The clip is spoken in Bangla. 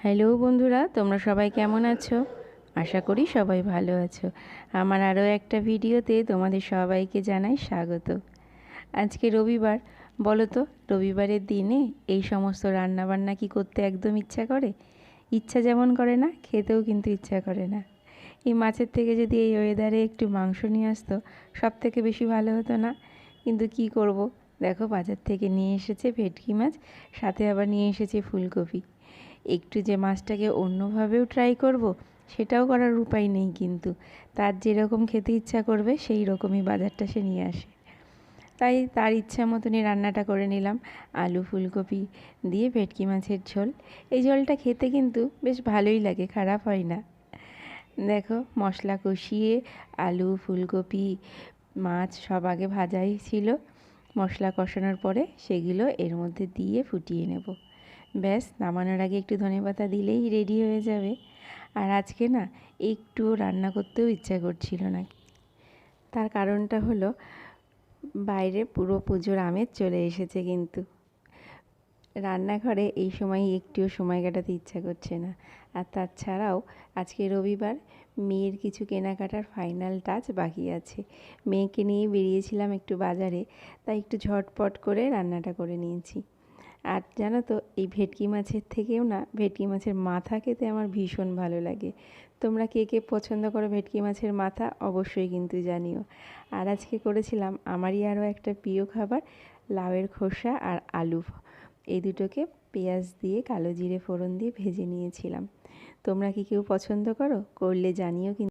হ্যালো বন্ধুরা, তোমরা সবাই কেমন আছো? আশা করি সবাই ভালো আছো। আমার আরও একটা ভিডিওতে তোমাদের সবাইকে জানাই স্বাগত। আজকে রবিবার, বলো তো রবিবারের দিনে এই সমস্ত রান্নাবান্না কি করতে একদম ইচ্ছা করে? ইচ্ছা যেমন করে না, খেতেও কিন্তু ইচ্ছা করে না। এই মাছের থেকে যদি এই ওয়েদারে একটু মাংস নিয়ে আসতো সব থেকে বেশি ভালো হতো না? কিন্তু কি করব, দেখো বাজার থেকে নিয়ে এসেছে ভেটকি মাছ, সাথে আবার নিয়ে এসেছে ফুলকপি। একটু যে মাছটাকে অন্যভাবেও ট্রাই করব, সেটাও করার উপায় নেই। কিন্তু তার যেরকম খেতে ইচ্ছা করবে সেই রকমই বাজারটা সে নিয়ে আসে। তাই তার ইচ্ছা মতনই রান্নাটা করে নিলাম, আলু ফুলকপি দিয়ে ভেটকি মাছের ঝোল। এই ঝোলটা খেতে কিন্তু বেশ ভালোই লাগে, খারাপ হয় না। দেখো মশলা কষিয়ে আলু ফুলকপি মাছ সব আগে ভাজাই ছিল, মশলা কষানোর পরে সেগুলো এর মধ্যে দিয়ে ফুটিয়ে নেব। ব্যাস, নামানোর আগে একটু ধনেপাতা দিলেই রেডি হয়ে যাবে। আর আজকে না একটুও রান্না করতেও ইচ্ছা করছিল না। তার কারণটা হলো, বাইরে পুরো পুজোর আমেজ চলে এসেছে, কিন্তু রান্নাঘরে এই সময় একটুও সময় কাটাতে ইচ্ছা করছে না। আর তাছাড়াও আজকে রবিবার, মেয়ের কিছু কেনাকাটার ফাইনাল টাচ বাকি আছে। মেয়েকে নিয়ে বেরিয়েছিলাম একটু বাজারে, তাই একটু ঝটপট করে রান্নাটা করে নিয়েছি। আর জানো তো, এই ভেটকি মাছের থেকেও না ভেটকি মাছের মাথা খেতে আমার ভীষণ ভালো লাগে। তোমরা কে কে পছন্দ করো ভেটকি মাছের মাথা, অবশ্যই কিন্তু জানিও। আর আজকে করেছিলাম আমারই আরও একটা প্রিয় খাবার, লাউয়ের খোসা আর আলু। এই দুটোকে পেঁয়াজ দিয়ে কালো জিরে ফোড়ন দিয়ে ভেজে নিয়েছিলাম। তোমরা কি কেউ পছন্দ করো? করলে জানিও কিন্তু।